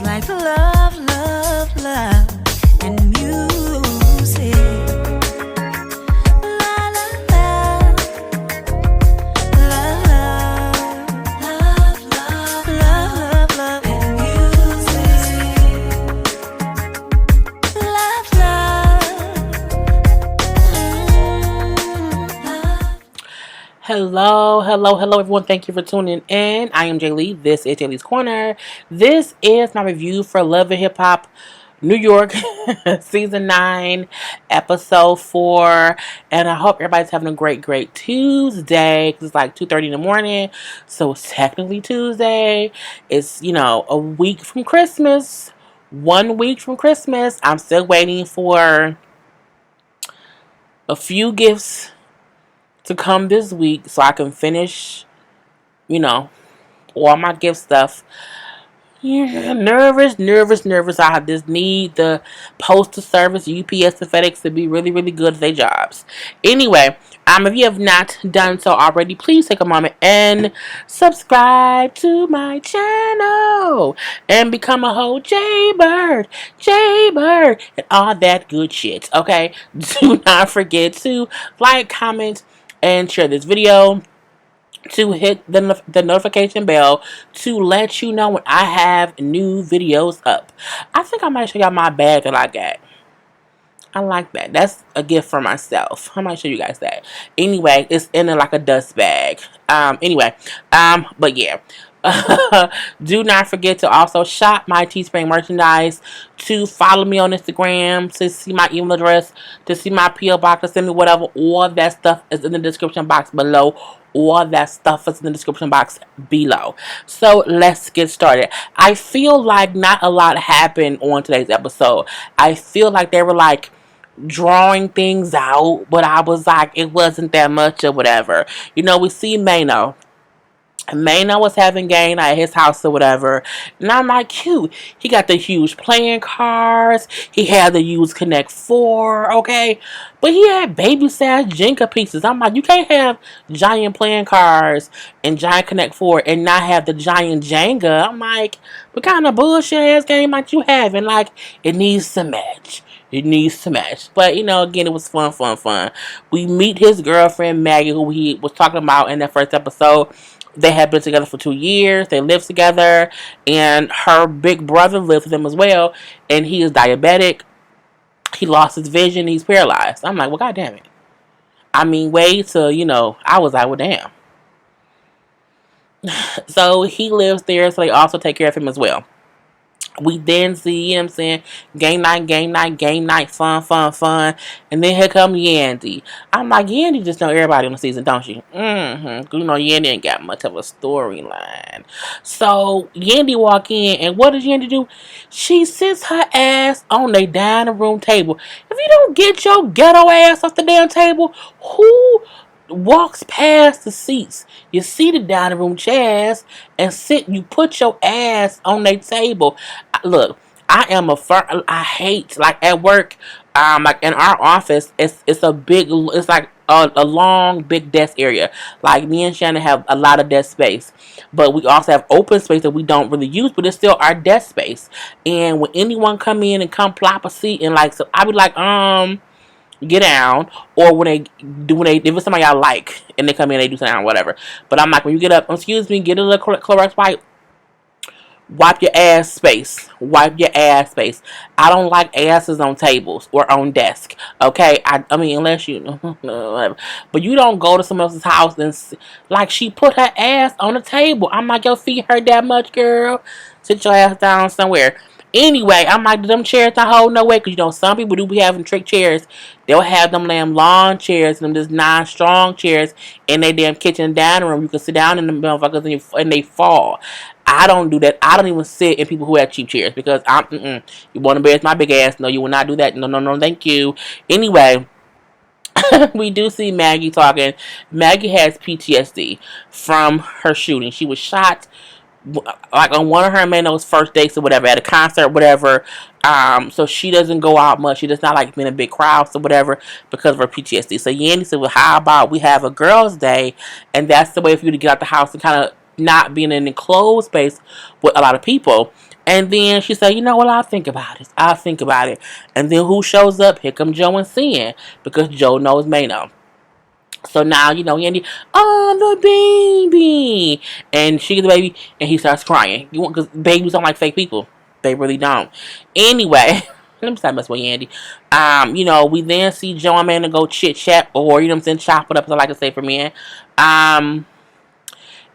like love, love, love, and music. La la la, love, love, love, love, love, and music. Love, love. Hello, everyone. Thank you for tuning in. I am Jay Lee. This is Jay Lee's Corner. This is my review for Love and Hip Hop New York Season 9, Episode 4. And I hope everybody's having a great Tuesday. Because it's like 2:30 in the morning. So it's technically Tuesday. It's, a week from Christmas. 1 week from Christmas. I'm still waiting for a few gifts to come this week so I can finish, all my gift stuff. Yeah, nervous. I just need the postal service, UPS and FedEx to be really good at their jobs. Anyway, if you have not done so already, please take a moment and subscribe to my channel and become a whole Jaybird, and all that good shit. Okay, do not forget to like, comment, and share this video, to hit the notification bell to let you know when I have new videos up. I think I might show y'all my bag that I got. I like that. That's a gift for myself. I might show you guys that. Anyway, it's in like a dust bag. But yeah. Do not forget to also shop my Teespring merchandise, to follow me on Instagram, to see my email address, to see my P.O. box, to send me whatever. All that stuff is in the description box below. So let's get started. I feel like not a lot happened on today's episode. I feel like they were like drawing things out, but I was like, it wasn't that much or whatever. We see Mano was having game at his house or whatever. And I'm like, cute. He got the huge playing cards. He had the used Connect 4, okay? But he had baby-sized Jenga pieces. I'm like, you can't have giant playing cards and giant Connect 4 and not have the giant Jenga. I'm like, what kind of bullshit-ass game might you have? And like, it needs to match. But, again, it was fun. We meet his girlfriend, Maggie, who he was talking about in that first episode. They had been together for 2 years. They lived together. And her big brother lives with him as well. And he is diabetic. He lost his vision. He's paralyzed. I'm like, well, God damn it. Wait till, I was like, well, damn. So he lives there. So they also take care of him as well. We then see him saying, game night, fun. And then here come Yandy. I'm like, Yandy just know everybody on the season, don't she? Yandy ain't got much of a storyline. So Yandy walk in, and what does Yandy do? She sits her ass on the dining room table. If you don't get your ghetto ass off the damn table, who walks past the seats? You see the dining room chairs and you put your ass on their table. Look, I hate, like at work, like in our office, it's like a long big desk area. Like me and Shannon have a lot of desk space, but we also have open space that we don't really use, but it's still our desk space. And when anyone come in and come plop a seat and like, so I would like get down, or when they if it's somebody I like and they come in, they do something or whatever. But I'm like, when you get up, excuse me, get a little Clorox wipe your ass space. I don't like asses on tables or on desk. Okay, unless you whatever. But you don't go to someone else's house and like she put her ass on the table. I'm like, your feet hurt that much, girl? Sit your ass down somewhere. Anyway, I'm like, them chairs not hold no way, because some people do be having trick chairs. They'll have them damn lawn chairs and them just non-strong chairs in their damn kitchen and dining room. You can sit down in them motherfuckers and they fall. I don't do that. I don't even sit in people who have cheap chairs, because you want to embarrass my big ass? No, you will not do that. No, thank you. Anyway, we do see Maggie talking. Maggie has PTSD from her shooting. She was shot like on one of her Mano's first dates or whatever, at a concert, whatever. So she doesn't go out much. She does not like being in big crowds or whatever because of her PTSD. So Yandy said, well, how about we have a girls' day, and that's the way for you to get out the house and kind of not being in an enclosed space with a lot of people. And then she said, you know what, I'll think about it. I'll think about it. And then who shows up? Here come Joe and Sin. Because Joe knows Mano. So now, Andy, oh, the baby. And she gets the baby, and he starts crying. Because babies don't like fake people. They really don't. Anyway, let me stop messing with Andy. We then see Joe and Amanda go chit chat, or, chop it up, as I like to say for men.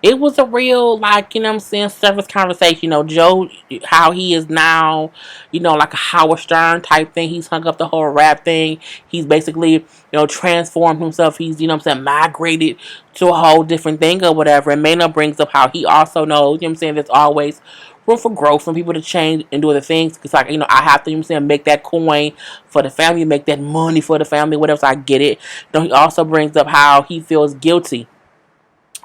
It was a real, like, surface conversation. Joe, how he is now, like a Howard Stern type thing. He's hung up the whole rap thing. He's basically, transformed himself. He's, migrated to a whole different thing or whatever. And Mano brings up how he also knows, there's always room for growth, for people to change and do other things. Because, like, I have to, make that coin for the family, make that money for the family, whatever. So I get it. He also brings up how he feels guilty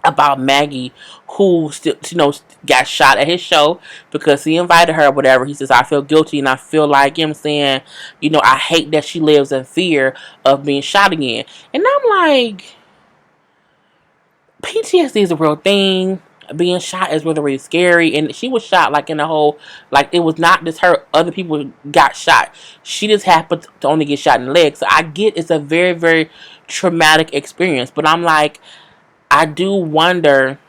about Maggie, who still, got shot at his show because he invited her or whatever. He says, I feel guilty and I feel like, I hate that she lives in fear of being shot again. And I'm like, PTSD is a real thing. Being shot is really, really scary. And she was shot, like, in the whole, like, it was not just her. Other people got shot. She just happened to only get shot in the leg. So I get it's a very, very traumatic experience. But I'm like, I do wonder.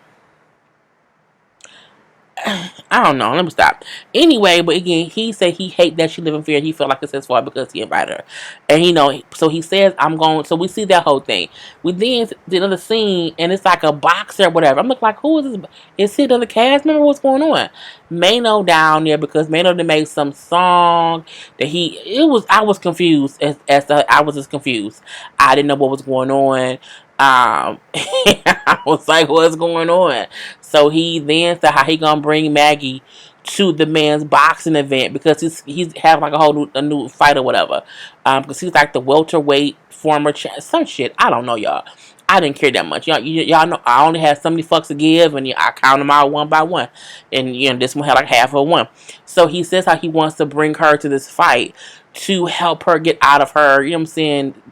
I don't know. Let me stop. Anyway, but again, he said he hate that she live in fear. He felt like it's his fault because he invited her, and so he says I'm going. So we see that whole thing. We then did another scene, and it's like a boxer or whatever. I'm like, who is this? Is he another cast member? What's going on? Mano down there because Mano done made some song that I was confused I was just confused. I didn't know what was going on. I was like, what's going on? So he then said how he gonna bring Maggie to the man's boxing event because he's having like a new fight or whatever. Because he's like the welterweight former some shit. I don't know, y'all. I didn't care that much. Y'all know I only had so many fucks to give, and I count them out one by one. And this one had like half of one. So he says how he wants to bring her to this fight to help her get out of her,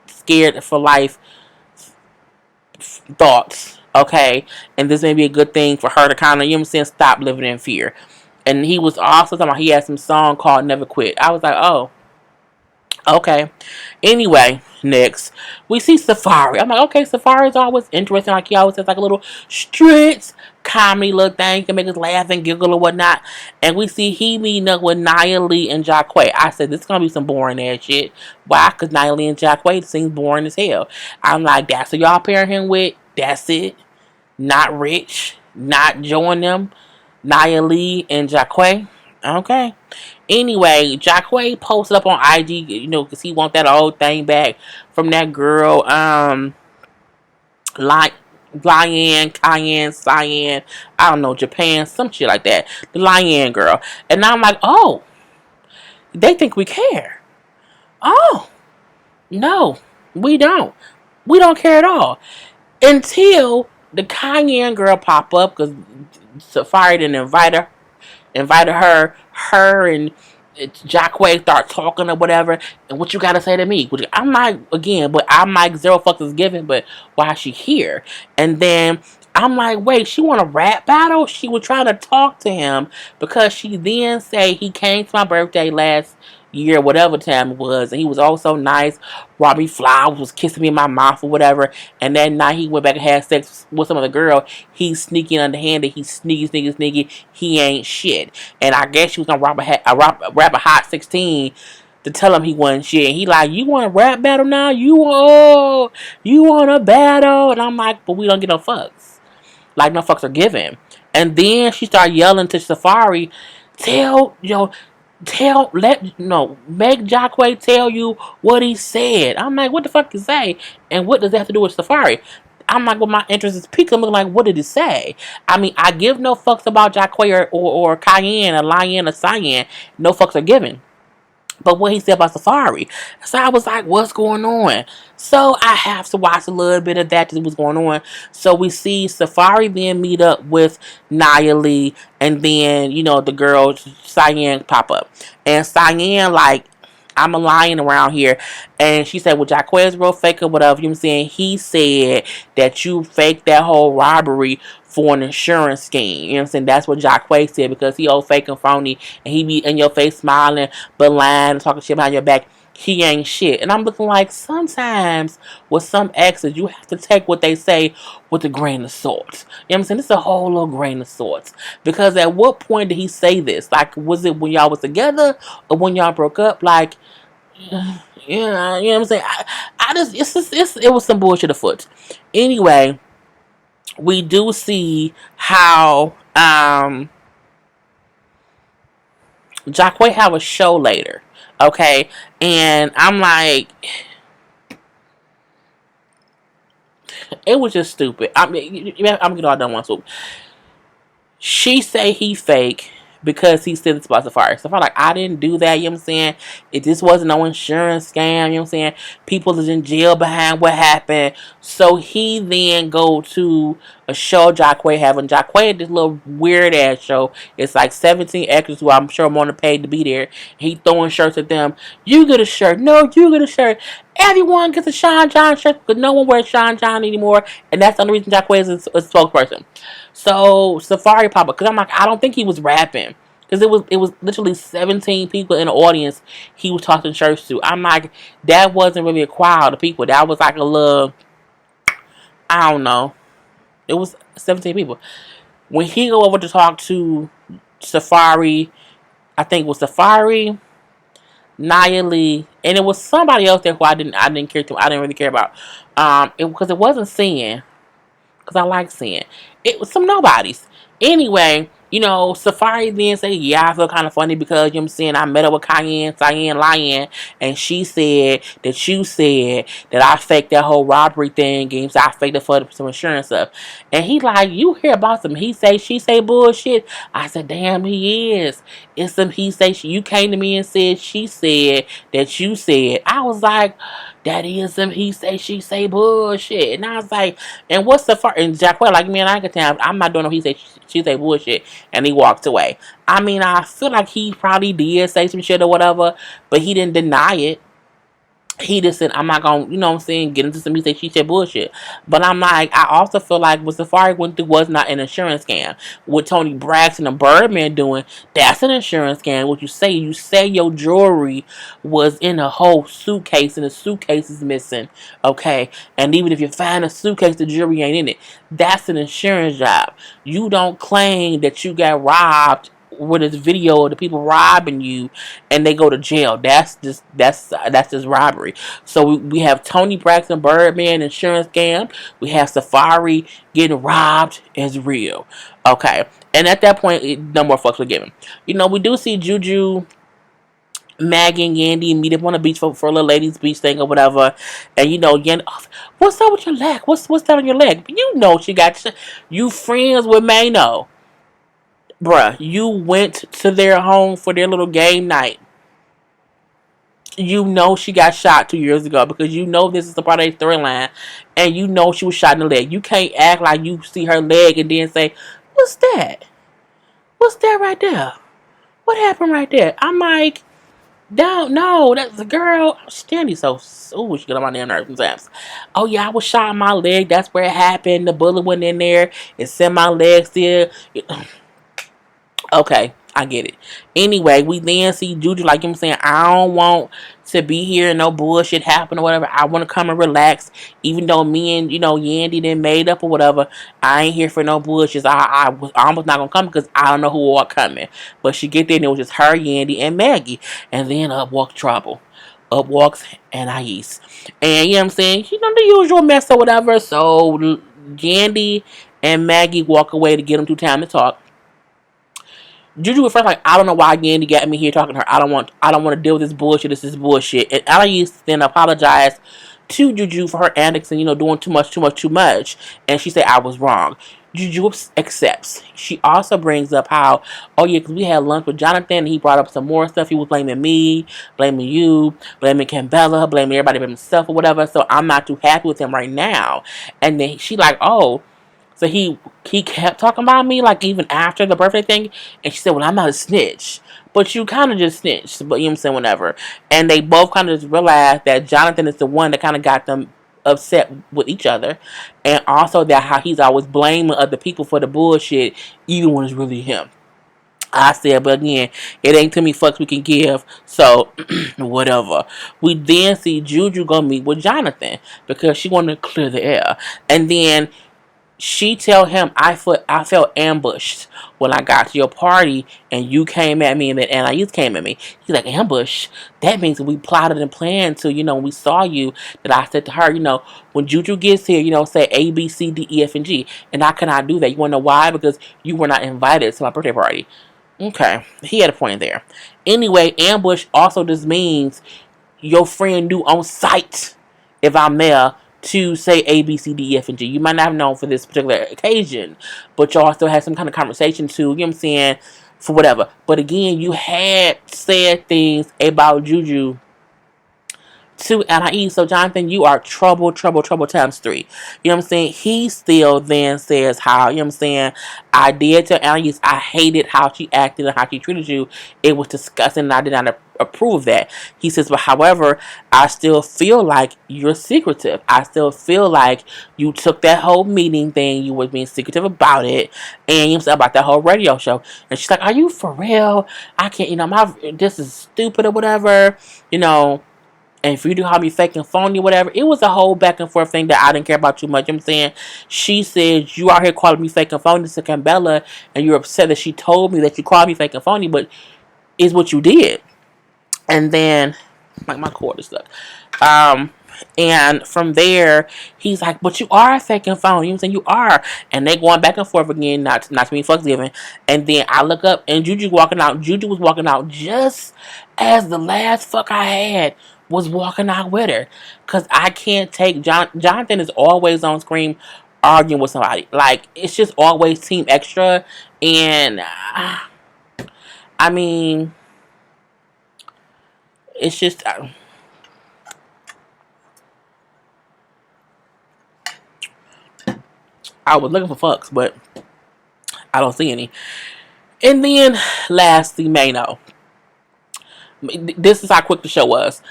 scared for life thoughts, okay? And this may be a good thing for her to kind of, stop living in fear. And he was also talking about he had some song called Never Quit. I was like, oh, okay. Anyway, next, we see Safari. I'm like, okay, Safari is always interesting. Like, he always has like a little streets comedy little thing to make us laugh and giggle or whatnot. And we see he meeting up with Nia Lee and Jacquay. I said, this is going to be some boring ass shit. Why? Because Nia Lee and Jacquay seems boring as hell. I'm like, that's what y'all pairing him with? That's it? Not Rich? Not join them? Nia Lee and Jacquay? Okay. Anyway, Jacquay posted up on IG, because he want that old thing back from that girl, like Cyan, I don't know, Japan, some shit like that. The Lion girl. And I'm like, oh, they think we care. Oh, no, we don't. We don't care at all. Until the Cayenne girl pop up, because Safari didn't invited her and Jacquay start talking or whatever, and what you gotta say to me? I'm like, again, but I'm like, zero fucks is given, but why is she here? And then I'm like, wait, she want a rap battle? She was trying to talk to him because she then say he came to my birthday last year, whatever time it was, and he was also nice. Brought me flowers, was kissing me in my mouth or whatever. And that night he went back and had sex with some other girl. He's sneaking underhanded. He's sneaky. He ain't shit. And I guess she was gonna rap a hot 16 to tell him he wasn't shit. And he like, you want a rap battle now? You want a battle? And I'm like, but we don't get no fucks. Like, no fucks are given. And then she started yelling to Safari, make Jacquay tell you what he said. I'm like, what the fuck you say? And what does that have to do with Safari? I'm like, well, my interest is piqued. I'm looking like, what did he say? I mean, I give no fucks about Jacquay or Cayenne or Lion or Cyan. No fucks are given. But what he said about Safari. So I was like, what's going on? So I have to watch a little bit of that to see what's going on. So we see Safari then meet up with Nia Lee. And then, the girl, Cyan, pop up. And Cyan, like, I'm a lion around here. And she said, well, Jacquay is real fake or whatever. You know what I'm saying? He said that you faked that whole robbery for an insurance scheme. You know what I'm saying? That's what Jacquay said, because he old fake and phony, and he be in your face smiling but lying and talking shit behind your back. He ain't shit. And I'm looking like, sometimes with some exes, you have to take what they say with a grain of salt. You know what I'm saying? It's a whole little grain of salt. Because at what point did he say this? Like, was it when y'all was together or when y'all broke up? Like, yeah, you know what I'm saying? I just, it was some bullshit afoot. Anyway, we do see how Jacquay have a show later, okay? And I'm like, it was just stupid. I mean, I'm getting all done one swoop. She say he fake because he said it's about Safari. So I'm like, I didn't do that, you know what I'm saying? If this wasn't no insurance scam, you know what I'm saying? People is in jail behind what happened. So he then go to a show Jacquay having. Jacquay had this little weird ass show. It's like 17 actors who I'm sure I'm on the paid to be there. He throwing shirts at them. You get a shirt. No, you get a shirt. Everyone gets a Sean John shirt because no one wears Sean John anymore. And that's the only reason Jacquay is a spokesperson. So Safari pop up, because I'm like, I don't think he was rapping, because it was literally 17 people in the audience he was talking church to. I'm like, that wasn't really a crowd of people. That was like a little, I don't know. It was 17 people. When he go over to talk to Safari, I think it was Safari, Nia Lee, and it was somebody else there who I didn't care to. I didn't really care about. Because it wasn't Sin. Because I like seeing. It was some nobodies. Anyway, you know, Safari then say, yeah, I feel kind of funny because, you know what I'm saying, I met up with Cayenne, Lion, and she said that you said that I faked that whole robbery thing, games. I faked it for some insurance stuff. And he like, you hear about some he say, she say bullshit? I said, damn, he is. It's some he say, you came to me and said, she said that you said. I was like, that is some he say, she say bullshit. And I was like, and what's the fuck? And Jacquay like, man, I can tell, I'm not doing no he say, she say bullshit. And he walked away. I mean, I feel like he probably did say some shit or whatever, but he didn't deny it. He just said, I'm not going to, you know what I'm saying, get into some he said, she said bullshit. But I'm like, I also feel like what Safari went through was not an insurance scam. What Tony Braxton and Birdman doing, that's an insurance scam. What you say your jewelry was in a whole suitcase and the suitcase is missing, okay? And even if you find a suitcase, the jewelry ain't in it. That's an insurance job. You don't claim that you got robbed with this video of the people robbing you and they go to jail. That's just robbery. So we have Tony Braxton, Birdman, insurance scam. We have Safari getting robbed as real. Okay. And at that point, no more fucks were given. You know, we do see Juju, Maggie, and Yandy meet up on the beach for a little ladies' beach thing or whatever. And you know, Yandy, oh, what's up with your leg? What's that on your leg? You know she got you friends with Mano. Bruh, you went to their home for their little game night. You know she got shot 2 years ago because you know this is a part of the storyline, and you know she was shot in the leg. You can't act like you see her leg and then say, what's that? What's that right there? What happened right there? I'm like, don't know. That's the girl. Standy so she get on my damn nerves sometimes. Oh yeah, I was shot in my leg. That's where it happened. The bullet went in there. It's in my leg still. Okay, I get it. Anyway, we then see Juju, like I'm saying, I don't want to be here and no bullshit happen or whatever. I want to come and relax. Even though me and, you know, Yandy then made up or whatever, I ain't here for no bullshit. I was almost not going to come because I don't know who all coming. But she get there and it was just her, Yandy, and Maggie. And then up walks Trouble. Up walks Anais. And, you know what I'm saying? You know, the usual mess or whatever. So, Yandy and Maggie walk away to get them to town to talk. Juju was first like, I don't know why Yandy got me here talking to her. I don't want to deal with this bullshit. This is bullshit. And Anais then apologized to Juju for her antics and, you know, doing too much. And she said, I was wrong. Juju accepts. She also brings up how, oh yeah, because we had lunch with Jonathan and he brought up some more stuff. He was blaming me, blaming you, blaming Cambella, blaming everybody but himself or whatever. So I'm not too happy with him right now. And then she like, oh, so he kept talking about me, like, even after the birthday thing. And she said, well, I'm not a snitch. But you kind of just snitched. But you know what I'm saying, whatever. And they both kind of just realized that Jonathan is the one that kind of got them upset with each other, and also that how he's always blaming other people for the bullshit, even when it's really him. I said, but again, it ain't too many fucks we can give, so whatever. We then see Juju gonna meet with Jonathan because she wanted to clear the air, and then she tell him, I felt ambushed when I got to your party and you came at me and then Anais came at me. He's like, ambush? That means we plotted and planned to, when we saw you, that I said to her, when Juju gets here, say A, B, C, D, E, F, and G. And I cannot do that. You want to know why? Because you were not invited to my birthday party. Okay, he had a point there. Anyway, ambush also just means your friend knew on sight if I'm there to say A, B, C, D, E, F, and G. You might not have known for this particular occasion, but you also had some kind of conversation too, you know what I'm saying, for whatever. But again, you had said things about Juju to Anais. So Jonathan, you are trouble, trouble, trouble times three. You know what I'm saying? He still then says how, you know what I'm saying, I did tell Anais I hated how she acted and how she treated you. It was disgusting and I did not approve of that. He says, but however, I still feel like you're secretive. I still feel like you took that whole meeting thing, you were being secretive about it, and you said about that whole radio show. And she's like, are you for real? I can't, this is stupid or whatever, and if you do have me fake and phony or whatever, it was a whole back and forth thing that I didn't care about too much. You know what I'm saying? She said, you out here calling me fake and phony to Cambella, and you're upset that she told me that you called me fake and phony, but it's what you did. And then, like, my cord is stuck. And from there, he's like, but you are fake and phony. You know what I'm saying? You are. And they going back and forth again, not to be fucks given. And then I look up, and Juju walking out. Juju was walking out just as the last fuck I had was walking out with her. Because I can't take... Jonathan is always on screen arguing with somebody. Like, it's just always team extra. And, I mean... It's just... I was looking for fucks, but I don't see any. And then, lastly, Mano. This is how quick the show was.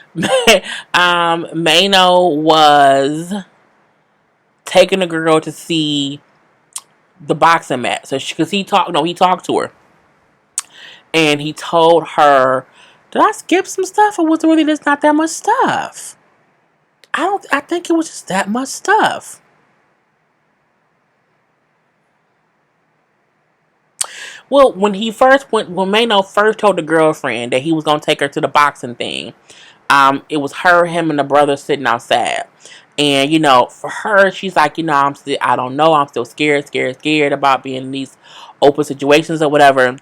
Mano was taking a girl to see the boxing match. So, because he talked to her. And he told her, did I skip some stuff, or was it really just not that much stuff? I think it was just that much stuff. Well, when Mano first told the girlfriend that he was gonna take her to the boxing thing, it was her, him, and the brother sitting outside. And, for her, she's like, I don't know, I'm still scared about being in these open situations or whatever.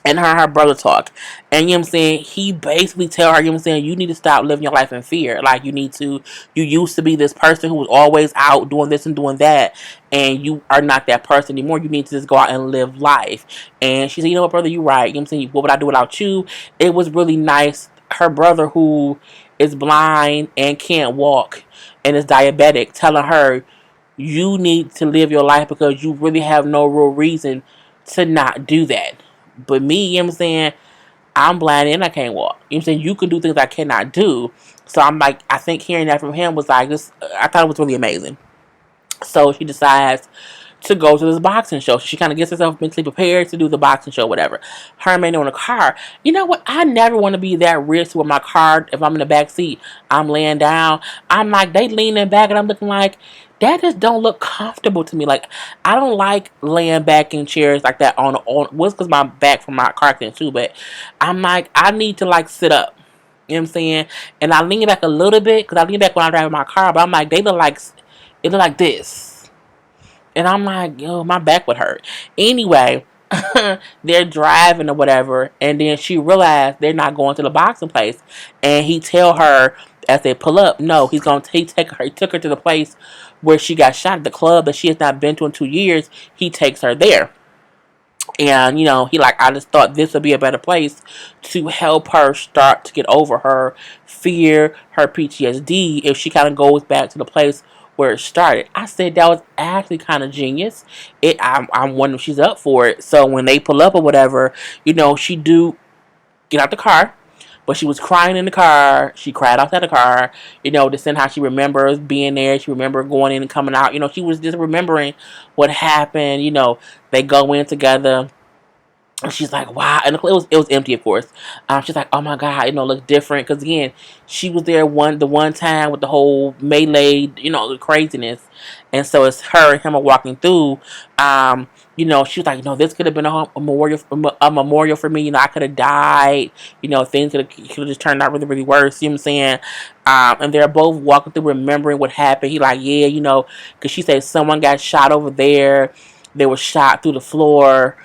And her brother talk. And, you know what I'm saying, he basically tell her, you know what I'm saying, you need to stop living your life in fear. Like, you used to be this person who was always out doing this and doing that, and you are not that person anymore. You need to just go out and live life. And she said, you know what, brother, you right. You know what I'm saying, what would I do without you? It was really nice. Her brother, who is blind and can't walk and is diabetic, telling her, you need to live your life because you really have no real reason to not do that. But me, you know what I'm saying, I'm blind and I can't walk. You know what I'm saying, you can do things I cannot do. So I'm like, I think hearing that from him was like, this. I thought it was really amazing. So she decides to go to this boxing show. She kind of gets herself mentally prepared to do the boxing show, whatever. Her and Mano in the car. You know what? I never want to be that risky with my car. If I'm in the back seat, I'm laying down. I'm like, they leaning back and I'm looking like, that just don't look comfortable to me. Like, I don't like laying back in chairs like that on what's because my back from my car accident too, but I'm like, I need to like sit up. You know what I'm saying? And I lean back a little bit because I lean back when I drive my car, but I'm like, it look like this. And I'm like, yo, my back would hurt. Anyway, they're driving or whatever, and then she realized they're not going to the boxing place. And he tell her as they pull up, no, he took her to the place where she got shot at the club that she has not been to in 2 years. He takes her there. And, he like, I just thought this would be a better place to help her start to get over her fear, her PTSD, if she kind of goes back to the place where it started. I said that was actually kind of genius. I'm wondering if she's up for it. So when they pull up or whatever, she do get out the car. But she was crying in the car. She cried outside the car. Just in how she remembers being there. She remembered going in and coming out. She was just remembering what happened. They go in together. And she's like, wow. And it was empty, of course. She's like, oh my God, it look different. Because again, she was there the one time with the whole melee, the craziness. And so it's her and him are walking through. She was like, this could have been a memorial for me. I could have died. Things could have just turned out really, really worse. You know what I'm saying? And they're both walking through, remembering what happened. He like, yeah, because she said someone got shot over there. They were shot through the floor.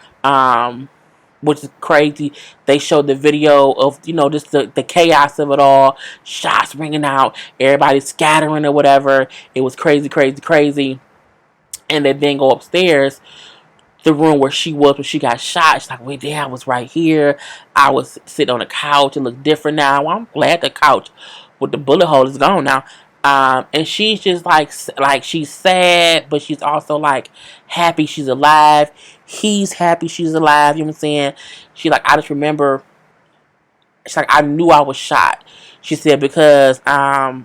Which is crazy. They showed the video of, just the chaos of it all. Shots ringing out. Everybody scattering or whatever. It was crazy, crazy, crazy. And they then go upstairs, the room where she was when she got shot. She's like, wait, yeah, I was right here. I was sitting on the couch. It looked different now. Well, I'm glad the couch with the bullet hole is gone now. And she's just like she's sad, but she's also like happy she's alive. He's happy she's alive. You know what I'm saying? She like, I just remember. She's like, I knew I was shot. She said because I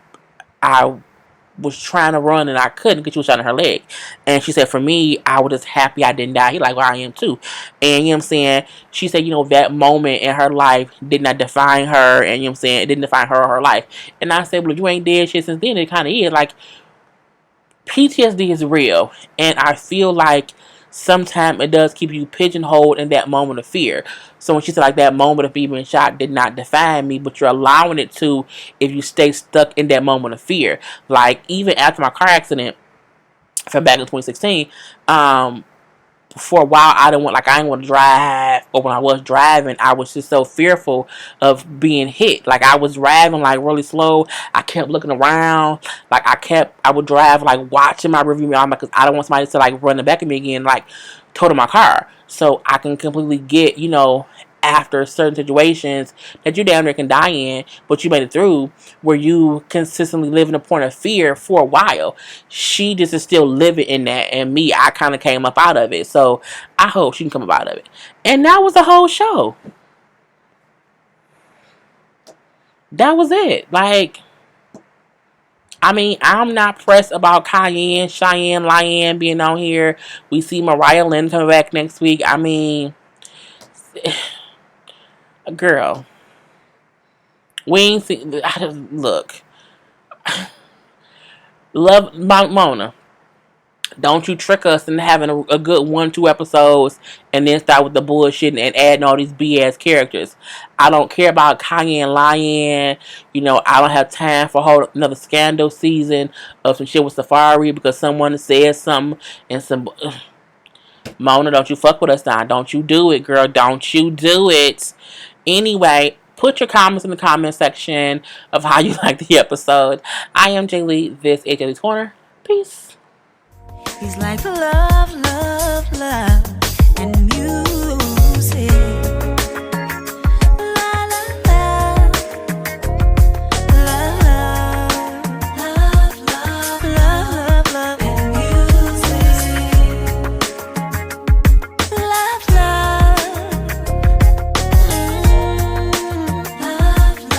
was trying to run and I couldn't because she was shot in her leg. And she said, for me, I was just happy I didn't die. He like, well, I am too. And you know what I'm saying? She said, that moment in her life did not define her. And you know what I'm saying? It didn't define her or her life. And I said, well, if you ain't dead shit since then, it kind of is. Like, PTSD is real. And I feel like sometimes it does keep you pigeonholed in that moment of fear. So when she said like that moment of being shot did not define me, but you're allowing it to if you stay stuck in that moment of fear. Like even after my car accident from back in 2016, for a while I didn't want to drive, or when I was driving I was just so fearful of being hit. Like I was driving like really slow. I kept looking around. Like I would drive like watching my rearview mirror because I don't want somebody to like run the back of me again, like total my car. So I can completely get, after certain situations that you down there can die in, but you made it through, where you consistently live in a point of fear for a while. She just is still living in that, and me, I kind of came up out of it. So I hope she can come up out of it. And that was the whole show. That was it. Like, I mean, I'm not pressed about Cheyenne, Lyanne being on here. We see Mariah Lynn coming back next week. I mean, girl, we ain't see. Look, love Mona. Don't you trick us into having a good 1-2 episodes and then start with the bullshit and adding all these BS characters. I don't care about Kanye and Lyanne. I don't have time for another scandal season of some shit with Safari because someone said something and some. Mona, don't you fuck with us now. Don't you do it, girl. Don't you do it. Anyway, put your comments in the comment section of how you like the episode. I am Jay Lee. This is Jay Lee's Corner. Peace. He's like love, love, love, and music.